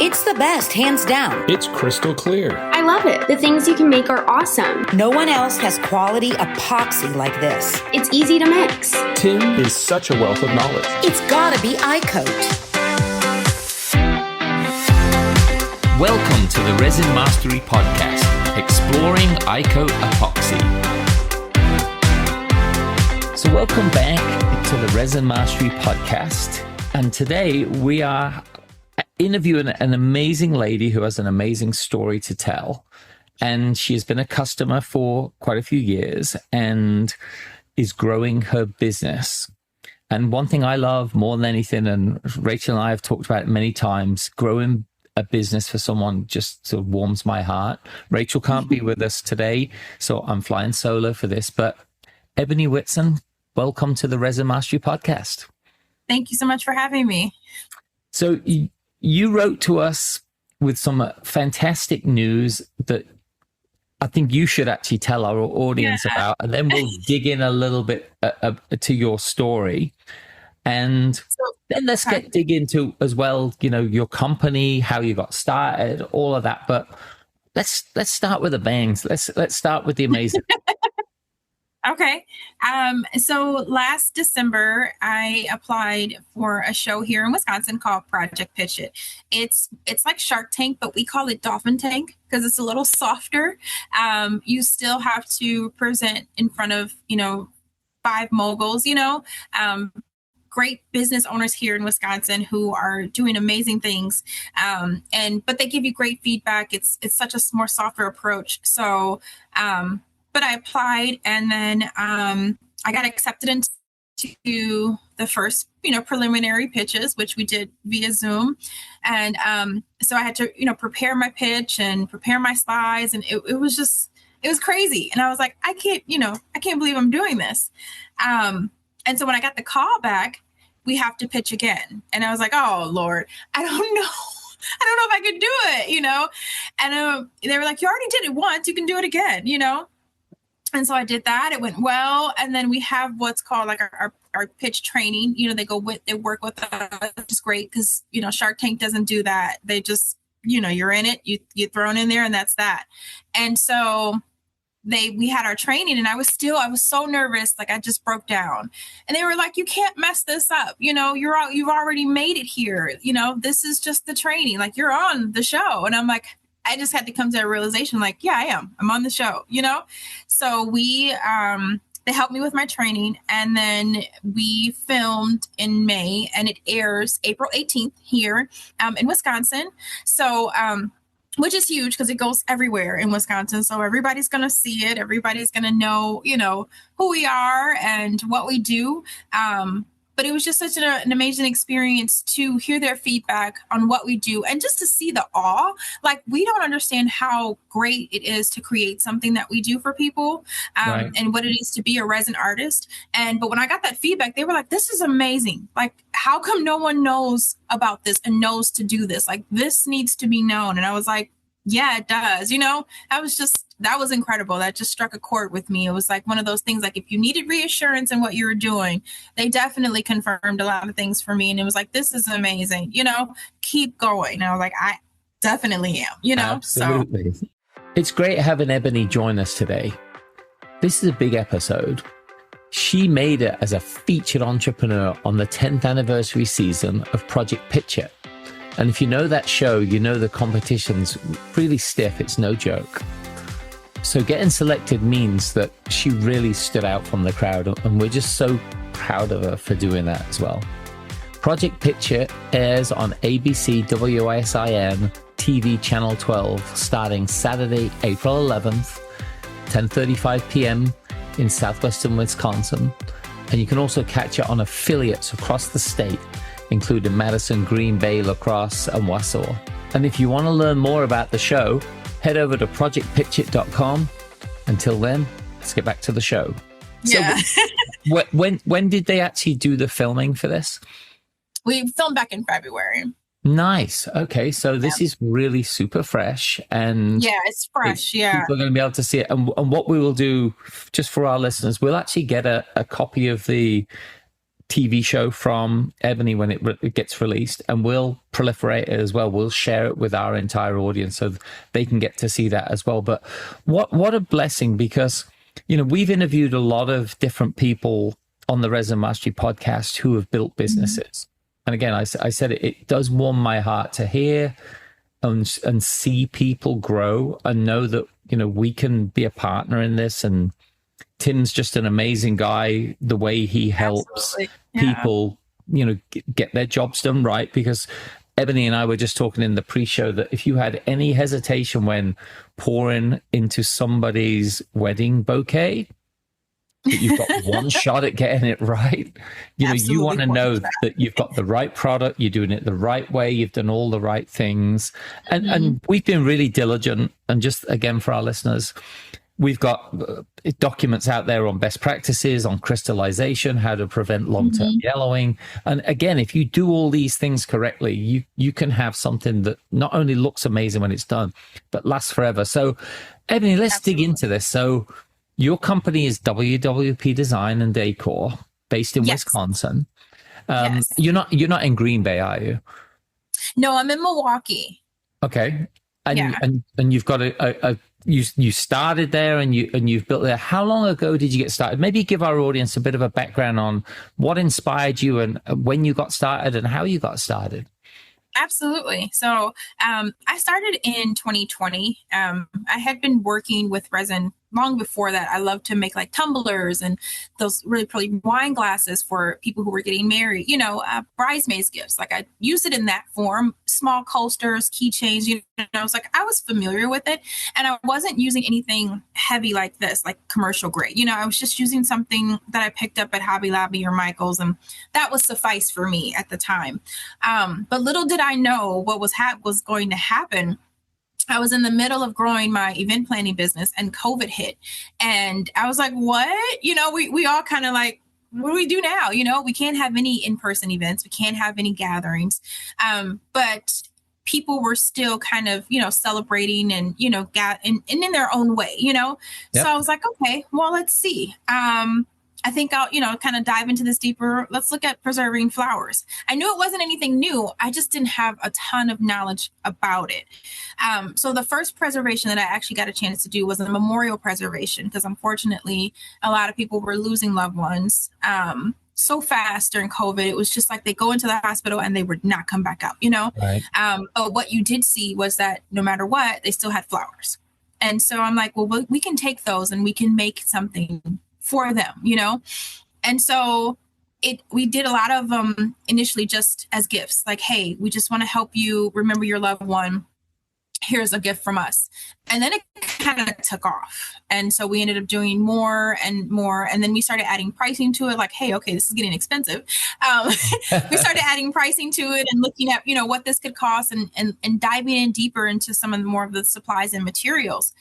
It's the best, hands down. It's crystal clear. I love it. The things you can make are awesome. No one else has quality epoxy like this. It's easy to mix. Tim is such a wealth of knowledge. It's gotta be iCoat. Welcome to the Resin Mastery Podcast, exploring iCoat epoxy. So welcome back to the Resin Mastery Podcast. And today we are interviewing an amazing lady who has an amazing story to tell. And she has been a customer for quite a few years and is growing her business. And one thing I love more than anything, and Rachel and I have talked about it many times, growing a business for someone just sort of warms my heart. Rachel can't be with us today, so I'm flying solo for this. But Ebony Whitson, welcome to the Resin Mastery Podcast. Thank you so much for having me. So you wrote to us with some fantastic news that I think you should actually tell our audience about, and then we'll dig in a little bit to your story. And then let's dig into as well, you know, your company, how you got started, all of that. But let's start with the bangs. Let's start with the amazing. Okay. So last December, I applied for a show here in Wisconsin called Project Pitch It. It's like Shark Tank, but we call it Dolphin Tank because it's a little softer. You still have to present in front of, 5 moguls, great business owners here in Wisconsin who are doing amazing things. But they give you great feedback. It's such a more softer approach. So, but I applied, and then I got accepted into the first, preliminary pitches, which we did via Zoom. And so I had to, prepare my pitch and prepare my slides, and it was crazy. And I was like, I can't believe I'm doing this. And so when I got the call back, we have to pitch again. And I was like, oh Lord, I don't know if I could do it, And they were like, you already did it once, you can do it again, And so I did that. It went well. And then we have what's called like our pitch training. They work with us, which is great because, Shark Tank doesn't do that. They just, you're in it, you're thrown in there, and that's that. And so we had our training, and I was so nervous. Like I just broke down, and they were like, you can't mess this up. You've already made it here. This is just the training. Like you're on the show. And I'm like, I just had to come to a realization, like, yeah, I am. I'm on the show, So they helped me with my training, and then we filmed in May, and it airs April 18th here in Wisconsin. So, which is huge because it goes everywhere in Wisconsin. So everybody's going to see it. Everybody's going to know, who we are and what we do. But it was just such an amazing experience to hear their feedback on what we do and just to see the awe. Like, we don't understand how great it is to create something that we do for people, right, and what it is to be a resin artist. But when I got that feedback, they were like, this is amazing. Like, how come no one knows about this and knows to do this? Like, this needs to be known. And I was like, yeah, it does. That was incredible. That just struck a chord with me. It was like one of those things, like if you needed reassurance in what you were doing, they definitely confirmed a lot of things for me. And it was like, this is amazing, keep going. And I was like, I definitely am, Absolutely. So it's great having Ebony join us today. This is a big episode. She made it as a featured entrepreneur on the 10th anniversary season of Project Pitch It. And if you know that show, the competition's really stiff. It's no joke. So getting selected means that she really stood out from the crowd, and we're just so proud of her for doing that as well. Project Pitch It airs on ABC WISIN TV Channel 12 starting Saturday, April 11th, 10:35 p.m. in southwestern Wisconsin. And you can also catch it on affiliates across the state, including Madison, Green Bay, La Crosse, and Wausau. And if you want to learn more about the show, head over to projectpitchit.com. Until then, let's get back to the show. Yeah. So when did they actually do the filming for this? We filmed back in February. Nice. Okay. So this is really super fresh. And yeah, it's fresh. Yeah. People are going to be able to see it. And what we will do, just for our listeners, we'll actually get a copy of the TV show from Ebony when it gets released, and we'll proliferate it as well. We'll share it with our entire audience so they can get to see that as well. But what a blessing, because, we've interviewed a lot of different people on the Resin Mastery podcast who have built businesses. And again, I said it does warm my heart to hear and see people grow and know that, we can be a partner in this. And Tim's just an amazing guy, the way he helps people, get their jobs done right. Because Ebony and I were just talking in the pre-show that if you had any hesitation when pouring into somebody's wedding bouquet, that you've got one shot at getting it right. You want to know that you've got the right product, you're doing it the right way, you've done all the right things. And we've been really diligent. And just again, for our listeners, we've got documents out there on best practices, on crystallization, how to prevent long-term yellowing. And again, if you do all these things correctly, you can have something that not only looks amazing when it's done, but lasts forever. So Ebony, let's dig into this. So your company is WWP Design Decor, based in Wisconsin. You're not in Green Bay, are you? No, I'm in Milwaukee. Okay, and you've got you started there and you've built there. How long ago did you get started? Maybe give our audience a bit of a background on what inspired you and when you got started and how you got started. Absolutely. So I started in 2020. I had been working with resin long before that. I love to make like tumblers and those really pretty wine glasses for people who were getting married, bridesmaids gifts. Like I used it in that form, small coasters, keychains, I was like, I was familiar with it. And I wasn't using anything heavy like this, like commercial grade. I was just using something that I picked up at Hobby Lobby or Michael's, and that was suffice for me at the time. But little did I know what was going to happen. I was in the middle of growing my event planning business and COVID hit. And I was like, what? We all kind of like, what do we do now? We can't have any in-person events. We can't have any gatherings. But people were still kind of, celebrating and, and in their own way, Yep. So I was like, okay, well, let's see. I think I'll, kind of dive into this deeper. Let's look at preserving flowers. I knew it wasn't anything new. I just didn't have a ton of knowledge about it. So the first preservation that I actually got a chance to do was a memorial preservation, because unfortunately, a lot of people were losing loved ones so fast during COVID. It was just like they go into the hospital and they would not come back out, Right. But what you did see was that no matter what, they still had flowers. And so I'm like, well, we can take those and we can make something for them, And so we did a lot of them initially just as gifts, like, hey, we just want to help you remember your loved one. Here's a gift from us. And then it kind of took off. And so we ended up doing more and more. And then we started adding pricing to it, like, hey, okay, this is getting expensive. We started adding pricing to it and looking at, what this could cost and diving in deeper into some of the more of the supplies and materials.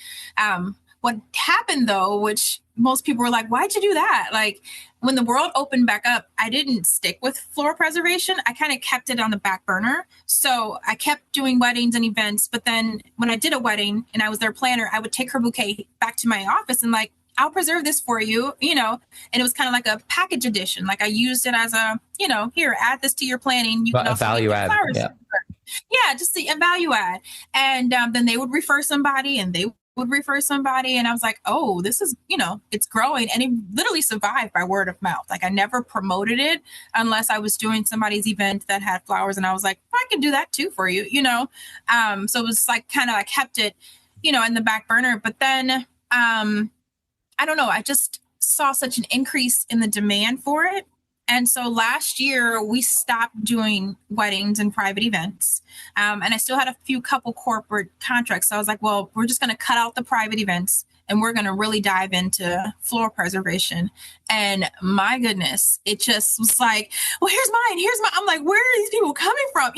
What happened though, which most people were like, why'd you do that? Like when the world opened back up, I didn't stick with floral preservation. I kind of kept it on the back burner. So I kept doing weddings and events. But then when I did a wedding and I was their planner, I would take her bouquet back to my office and like, I'll preserve this for you, and it was kind of like a package edition. Like I used it as a, here, add this to your planning. You can also value add. Yeah, just a value add. And then they would refer somebody and they would refer somebody. And I was like, oh, this is, it's growing. And it literally survived by word of mouth. Like I never promoted it unless I was doing somebody's event that had flowers. And I was like, I can do that too for you, So it was like, kind of, I kept it, in the back burner. But then, I don't know, I just saw such an increase in the demand for it. And so last year we stopped doing weddings and private events. And I still had a couple corporate contracts. So I was like, well, we're just going to cut out the private events and we're going to really dive into floral preservation. And my goodness, it just was like, well, here's mine. I'm like, where are these people coming from?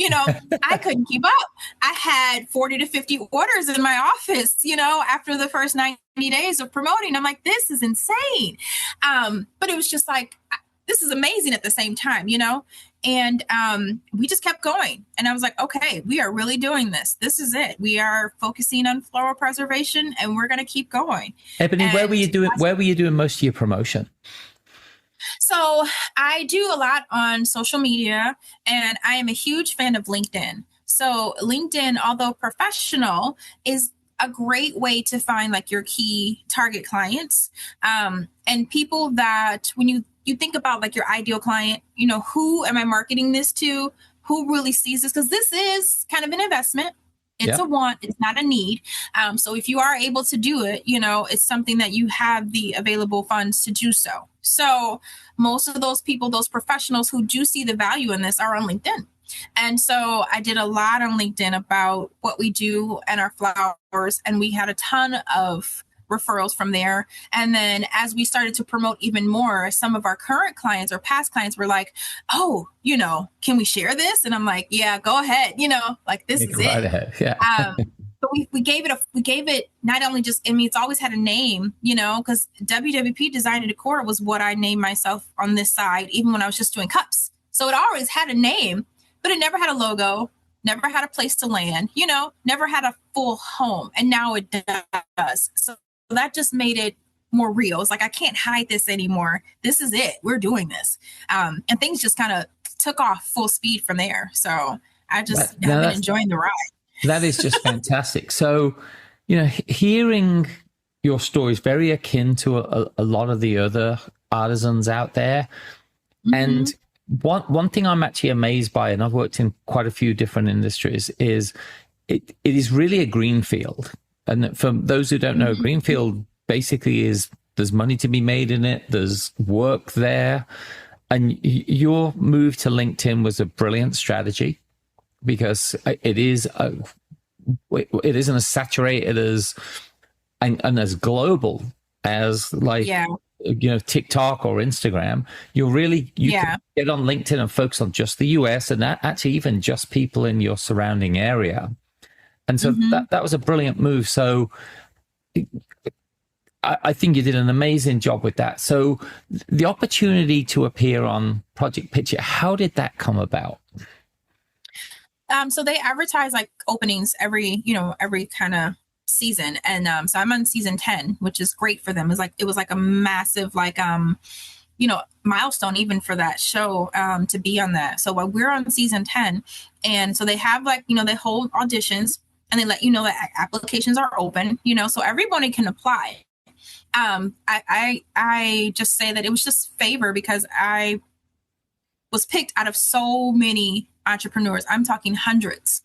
I couldn't keep up. I had 40 to 50 orders in my office, after the first 90 days of promoting. I'm like, this is insane. But it was just like, this is amazing at the same time, and we just kept going. And I was like, okay, we are really doing this. This is it. We are focusing on floral preservation and we're going to keep going. Ebony, where were you doing most of your promotion? So I do a lot on social media, and I am a huge fan of LinkedIn. So LinkedIn, although professional, is a great way to find like your key target clients, and people that when you think about like your ideal client, who am I marketing this to? Who really sees this? Because this is kind of an investment. It's a want. It's not a need. So if you are able to do it, it's something that you have the available funds to do so. So most of those people, those professionals who do see the value in this are on LinkedIn. And so I did a lot on LinkedIn about what we do and our flowers. And we had a ton of referrals from there. And then as we started to promote even more, some of our current clients or past clients were like, oh, can we share this? And I'm like, yeah, go ahead. Like this is right it. Ahead. Yeah. But we gave it not only just, it's always had a name, because WWP Design Decor was what I named myself on this side, even when I was just doing cups. So it always had a name, but it never had a logo, never had a place to land, never had a full home. And now it does. So that just made it more real. It's like, I can't hide this anymore. This is it. We're doing this. And things just kind of took off full speed from there. So I just have been enjoying the ride. That is just fantastic. So, hearing your story is very akin to a lot of the other artisans out there. Mm-hmm. And one thing I'm actually amazed by, and I've worked in quite a few different industries, is it is really a greenfield. And for those who don't know, greenfield basically is there's money to be made in it. There's work there. And your move to LinkedIn was a brilliant strategy because it isn't as saturated as and as global as TikTok or Instagram. You can get on LinkedIn and focus on just the US and that actually even just people in your surrounding area. And so that was a brilliant move. So I think you did an amazing job with that. So the opportunity to appear on Project Pitch It, how did that come about? So they advertise like openings every kind of season. And so I'm on season 10, which is great for them. It was like a massive milestone even for that show to be on that. So we're on season 10. And so they have they hold auditions. And they let you know that applications are open, so everybody can apply. I just say that it was just favor because I was picked out of so many entrepreneurs. I'm talking hundreds,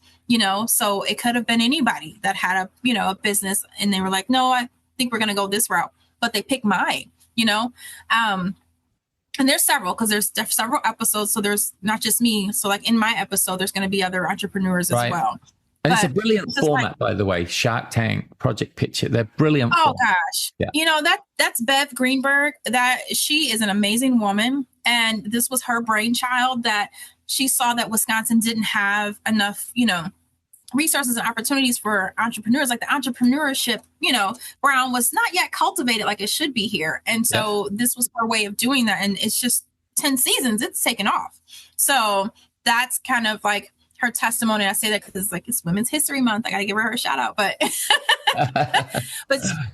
so it could have been anybody that had a business and they were like, no, I think we're going to go this route, but they picked mine, and there's several because there's several episodes. So there's not just me. So like in my episode, there's going to be other entrepreneurs as well. And it's a brilliant format, by the way, Shark Tank, Project Pitch It. They're brilliant. Oh, gosh. Yeah. That's Bev Greenberg. She is an amazing woman. And this was her brainchild that she saw that Wisconsin didn't have enough, resources and opportunities for entrepreneurs. Like the entrepreneurship, ground was not yet cultivated like it should be here. And so this was her way of doing that. And it's just 10 seasons. It's taken off. So that's kind of like her testimony. I say that because it's Women's History Month. I got to give her a shout out, but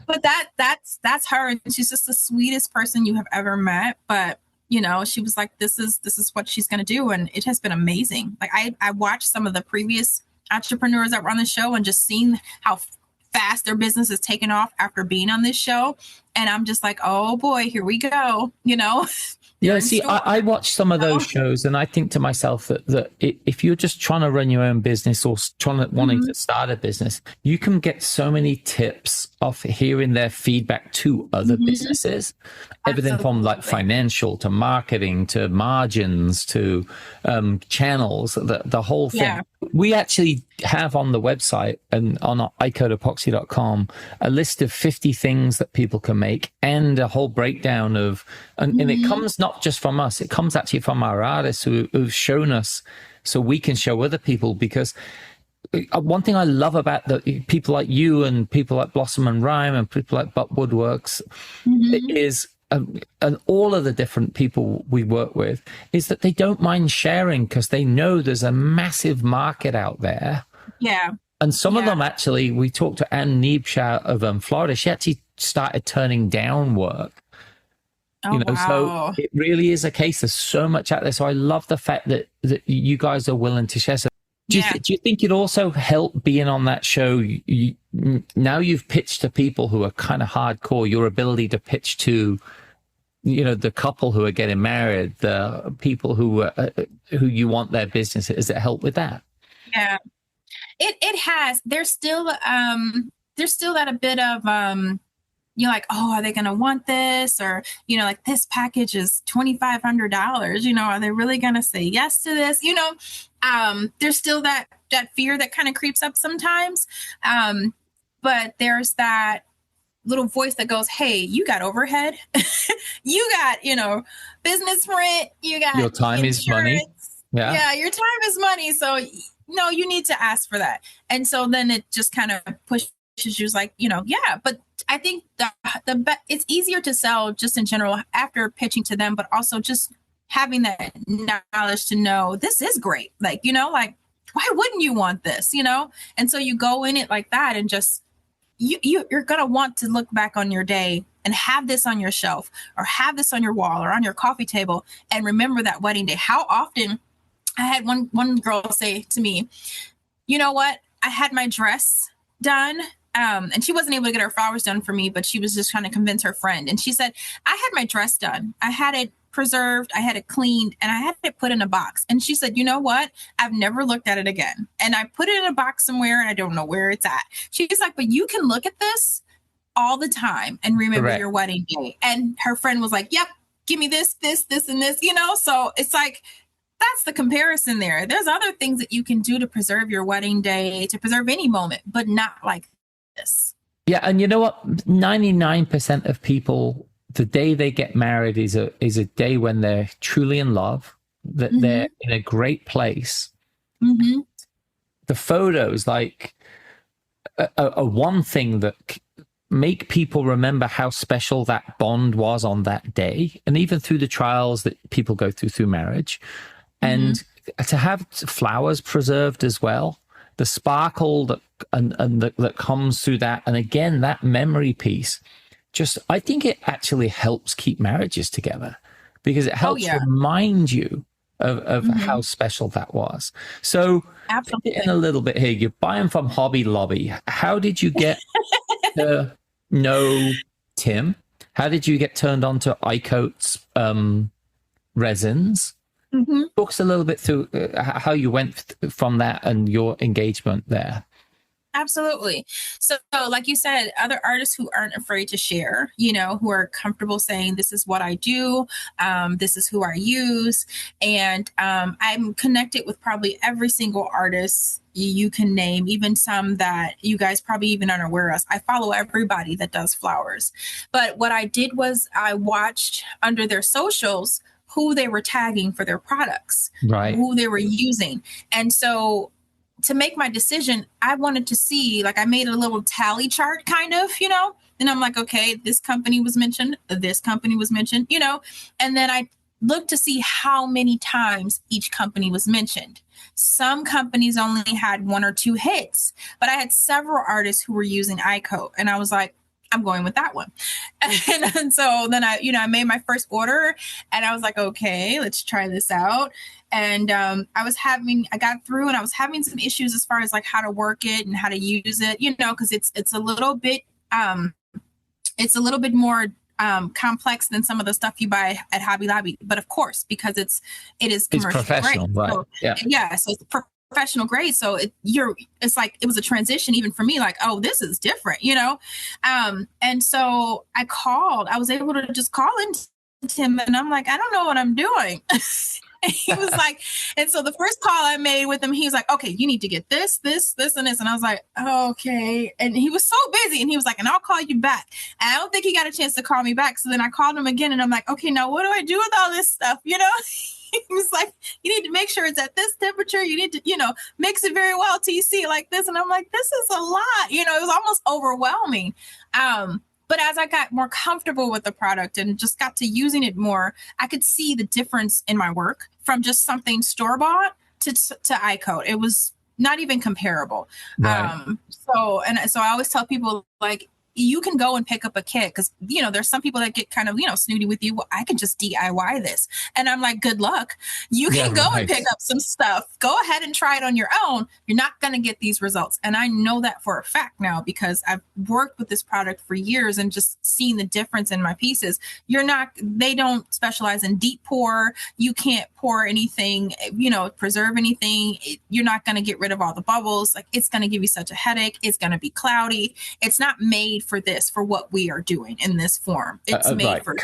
but that's her. And she's just the sweetest person you have ever met. But she was like, this is what she's going to do, and it has been amazing. Like I watched some of the previous entrepreneurs that were on the show and just seeing how fast their business has taken off after being on this show, and I'm just like, oh boy, here we go. Yeah, see, I watch some of those shows and I think to myself that if you're just trying to run your own business or wanting to start a business, you can get so many tips off hearing their feedback to other businesses, everything from like financial to marketing to margins to channels, the whole thing. Yeah. We actually have on the website and on iCodeEpoxy.com a list of 50 things that people can make and a whole breakdown of, and it comes not just from us, it comes actually from our artists who've shown us so we can show other people. Because one thing I love about the people like you and people like Blossom and Rhyme and people like Butt Woodworks is, and all of the different people we work with, is that they don't mind sharing because they know there's a massive market out there. Yeah. And some of them actually, we talked to Ann Niebsch out of Florida. She actually started turning down work Oh, wow. So it really is a case. There's so much out there. So I love the fact that you guys are willing to share. So do you think it also helped being on that show? Now you've pitched to people who are kind of hardcore, your ability to pitch to, the couple who are getting married, the people who you want their business. Has it helped with that? Yeah, it has. There's still that a bit of, you're like, oh, are they going to want this? Or, like this package is $2,500, are they really going to say yes to this? There's still that fear that kind of creeps up sometimes. But there's that little voice that goes, hey, you got overhead, you got, business rent, you got your time insurance. Is money. Yeah, your time is money. So no, you need to ask for that. And so then it just kind of pushes you like, but I think it's easier to sell just in general after pitching to them, but also just having that knowledge to know this is great. Like, like, why wouldn't you want this, And so you go in it like that and just, you're going to want to look back on your day and have this on your shelf or have this on your wall or on your coffee table and remember that wedding day. How often I had one girl say to me, you know what? I had my dress done. And she wasn't able to get her flowers done for me, but she was just trying to convince her friend. And she said, I had my dress done. I had it preserved. I had it cleaned and I had it put in a box. And she said, you know what? I've never looked at it again. And I put it in a box somewhere and I don't know where it's at. She's like, but you can look at this all the time and remember Correct. Your wedding day. And her friend was like, yep, give me this, and this, so it's like, that's the comparison there. There's other things that you can do to preserve your wedding day, to preserve any moment, but not like this. Yeah. And you know what? 99% of people, the day they get married is a day when they're truly in love, that they're in a great place. Mm-hmm. The photos, like, are one thing that make people remember how special that bond was on that day. And even through the trials that people go through marriage. And to have flowers preserved as well, the sparkle that comes through that. And again, that memory piece, I think it actually helps keep marriages together because it helps remind you of how special that was. So Absolutely. In a little bit here, you're buying from Hobby Lobby. How did you get to know Tim? How did you get turned on to iCoat's resins? Talk us a little bit through how you went from that and your engagement there. Absolutely. So like you said, other artists who aren't afraid to share, who are comfortable saying, this is what I do. This is who I use. And I'm connected with probably every single artist you can name, even some that you guys probably even aren't aware of. I follow everybody that does flowers. But what I did was I watched under their socials who they were tagging for their products, right? Who they were using. And so to make my decision, I wanted to see, like, I made a little tally chart kind of, and I'm like, okay, this company was mentioned, and then I looked to see how many times each company was mentioned. Some companies only had 1 or 2 hits, but I had several artists who were using iCoat, and I was like, I'm going with that one. And so then I made my first order and I was like, okay, let's try this out. And I got through and I was having some issues as far as like how to work it and how to use it, because it's a little bit more complex than some of the stuff you buy at Hobby Lobby. But of course, because it is commercial professional, grade. right? So, yeah. So it's professional grade. So it's like, it was a transition even for me, like, oh, this is different, and so I was able to just call into him and I'm like, I don't know what I'm doing. And he was like, and so the first call I made with him, he was like, okay, you need to get this, and this. And I was like, oh, okay. And he was so busy and he was like, and I'll call you back. And I don't think he got a chance to call me back. So then I called him again and I'm like, okay, now what do I do with all this stuff? He was like, you need to make sure it's at this temperature. You need to, mix it very well till you see it like this. And I'm like, this is a lot. It was almost overwhelming. But as I got more comfortable with the product and just got to using it more, I could see the difference in my work from just something store-bought to iCoat. It was not even comparable. Right. So I always tell people, like, you can go and pick up a kit because, there's some people that get kind of, snooty with you. Well, I can just DIY this. And I'm like, good luck. You can go and pick up some stuff. Go ahead and try it on your own. You're not going to get these results. And I know that for a fact now because I've worked with this product for years and just seen the difference in my pieces. They don't specialize in deep pour. You can't pour anything, preserve anything. You're not going to get rid of all the bubbles. Like, it's going to give you such a headache. It's going to be cloudy. It's not made for what we are doing in this form. It's made for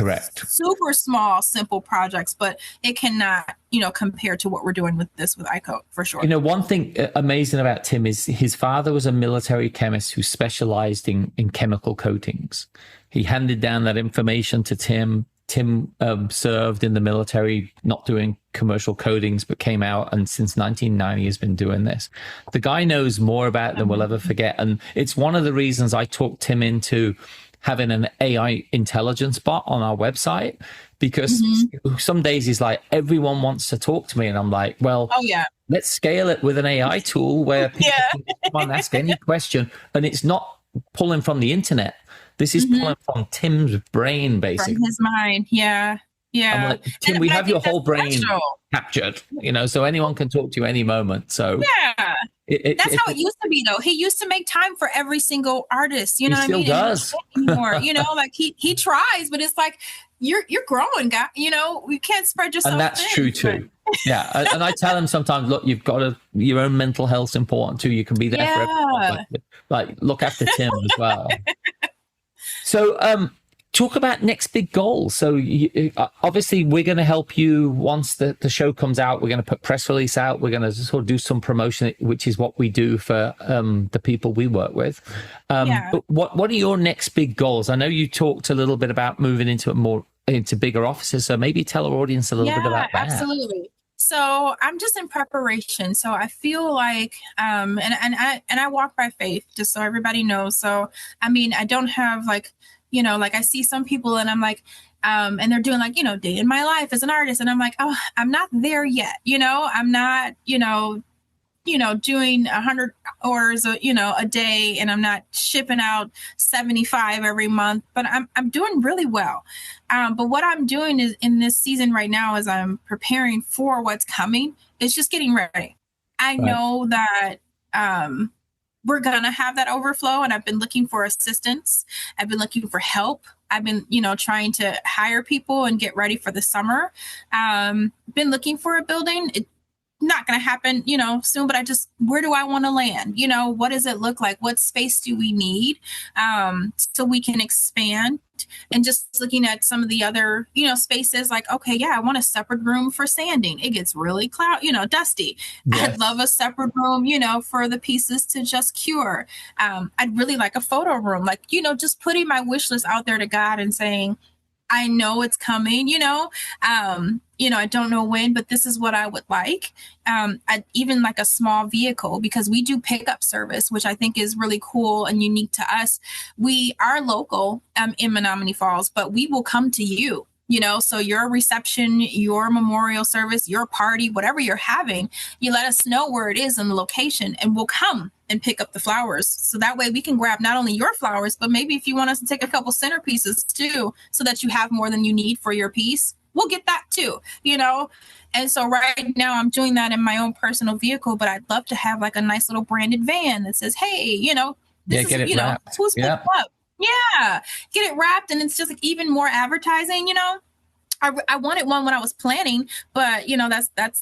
super small, simple projects, but it cannot, compare to what we're doing with iCoat for sure. One thing amazing about Tim is his father was a military chemist who specialized in chemical coatings. He handed down that information to Tim. Tim served in the military, not doing commercial coatings, but came out and since 1990 has been doing this. The guy knows more about it than we'll ever forget. And it's one of the reasons I talked Tim into having an AI intelligence bot on our website, because some days he's like, everyone wants to talk to me. And I'm like, well, let's scale it with an AI tool where people can come and ask any question. And it's not pulling from the internet. This is pulling from Tim's brain, basically. From his mind, yeah. I'm like, Tim, we have your whole brain captured, so anyone can talk to you any moment. So that's how it used to be, though. He used to make time for every single artist. You know what I mean? He still does. Anymore, like he tries, but it's like you're growing, guy. You can't spread yourself. And that's true too. Yeah, and I tell him sometimes, look, you've got your own mental health's important too. You can be there for everyone, but, like, look after Tim as well. So, talk about next big goals. So obviously we're going to help you once the show comes out. We're going to put press release out. We're going to sort of do some promotion, which is what we do for the people we work with. But what are your next big goals? I know you talked a little bit about moving into bigger offices. So maybe tell our audience a little bit about that. Absolutely. So I'm just in preparation. So I feel like, and I walk by faith, just so everybody knows. So, I mean, I don't have like I see some people and I'm like, and they're doing like, day in my life as an artist. And I'm like, oh, I'm not there yet. I'm not, doing 100 hours, a day, and I'm not shipping out 75 every month, but I'm doing really well. But what I'm doing is in this season right now, as I'm preparing for what's coming, is just getting ready. I know that, we're going to have that overflow, and I've been looking for assistance. I've been looking for help. I've been, trying to hire people and get ready for the summer. Been looking for a building. It's not going to happen, soon, but where do I want to land? What does it look like? What space do we need so we can expand? And just looking at some of the other, spaces like, okay, I want a separate room for sanding. It gets really dusty. Yes. I'd love a separate room, for the pieces to just cure. I'd really like a photo room, like, just putting my wish list out there to God and saying, I know it's coming, I don't know when, but this is what I would like. I'd even like a small vehicle, because we do pickup service, which I think is really cool and unique to us. We are local in Menominee Falls, but we will come to you. So your reception, your memorial service, your party, whatever you're having, you let us know where it is in the location, and we'll come and pick up the flowers. So that way we can grab not only your flowers, but maybe if you want us to take a couple centerpieces too, so that you have more than you need for your piece, we'll get that too, And so right now I'm doing that in my own personal vehicle, but I'd love to have like a nice little branded van that says, hey, this is, who's picked up. Yeah, get it wrapped, and it's just like even more advertising. I wanted one when I was planning, but that's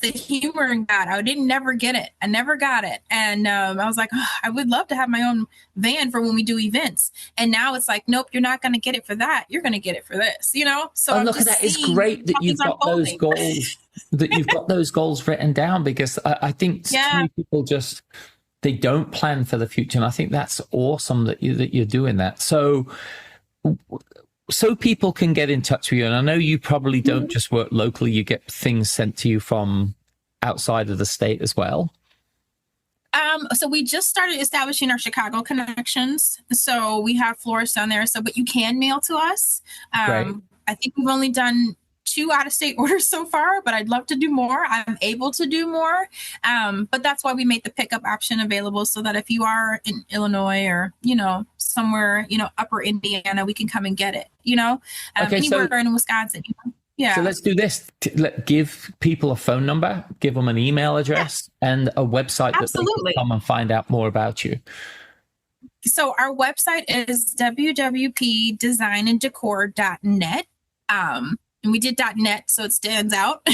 the humor in God. I didn't never get it. I never got it, and I was like, I would love to have my own van for when we do events. And now it's like, nope, you're not going to get it for that. You're going to get it for this. So look at that. It's great that you've got those goals. That you've got those goals written down, because I think too many people just. They don't plan for the future. And I think that's awesome that you're doing that. So people can get in touch with you. And I know you probably don't just work locally. You get things sent to you from outside of the state as well. So we just started establishing our Chicago connections. So we have florists down there. But you can mail to us. I think we've only done 2 out-of-state orders so far, but I'd love to do more. I'm able to do more. But that's why we made the pickup option available, so that if you are in Illinois or, somewhere, upper Indiana, we can come and get it, anywhere in Wisconsin. Yeah. So let's do this. Give people a phone number, give them an email address, and a website that they can come and find out more about you. So our website is WWPDesignAndDecor.net. And we did .net, so it stands out.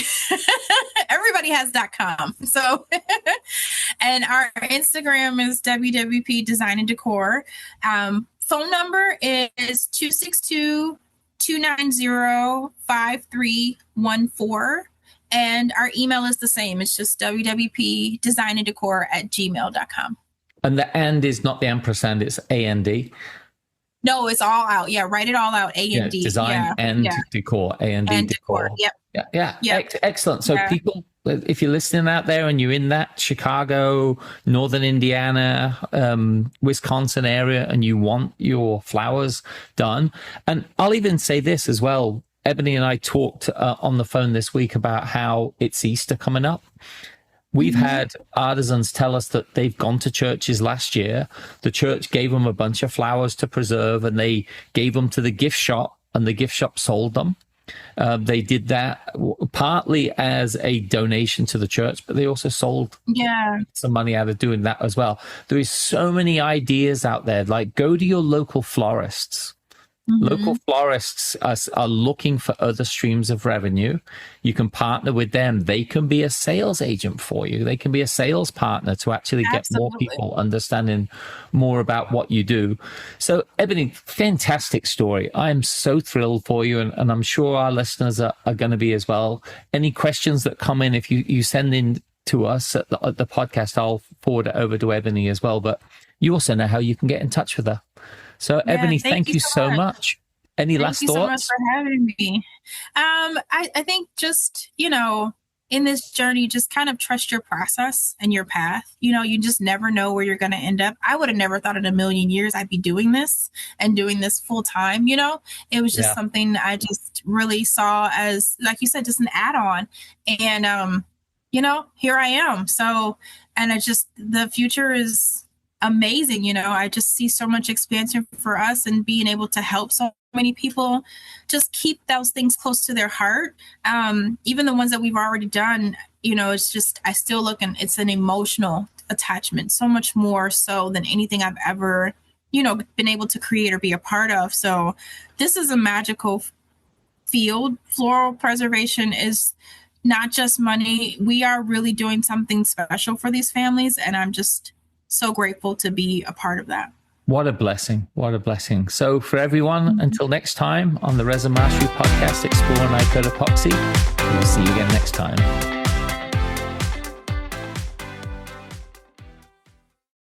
Everybody has .com. So, and our Instagram is WWP Design and Decor. Phone number is 262-290-5314. And our email is the same. It's just WWPDesignAndDecor@gmail.com. And the and is not the ampersand, it's AND. No, it's all out. Yeah, write it all out. AND. Design and decor. AND and decor. Yep. Yeah. Excellent. So people, if you're listening out there and you're in that Chicago, Northern Indiana, Wisconsin area, and you want your flowers done, and I'll even say this as well. Ebony and I talked on the phone this week about how it's Easter coming up. We've had artisans tell us that they've gone to churches last year. The church gave them a bunch of flowers to preserve, and they gave them to the gift shop, and the gift shop sold them. They did that partly as a donation to the church, but they also sold some money out of doing that as well. There is so many ideas out there. Like, go to your local florists. Local florists are looking for other streams of revenue. You can partner with them. They can be a sales agent for you. They can be a sales partner to actually get more people understanding more about what you do. So, Ebony, fantastic story. I am so thrilled for you, and I'm sure our listeners are going to be as well. Any questions that come in, if you send in to us at the podcast, I'll forward it over to Ebony as well. But you also know how you can get in touch with her. So, Ebony, thank you so much. Any last thoughts? Thank you so much for having me. I think just, in this journey, just kind of trust your process and your path. You just never know where you're going to end up. I would have never thought in a million years I'd be doing this and doing this full time. It was just something I just really saw as, like you said, just an add-on. And, here I am. So, and the future is amazing. I just see so much expansion for us, and being able to help so many people just keep those things close to their heart. Even the ones that we've already done, it's just, I still look, and it's an emotional attachment, so much more so than anything I've ever, been able to create or be a part of. So this is a magical field. Floral preservation is not just money. We are really doing something special for these families, and I'm just so grateful to be a part of that. What a blessing. What a blessing. So for everyone, until next time on the Resin Mastery Podcast, exploring iCode Epoxy, we'll see you again next time.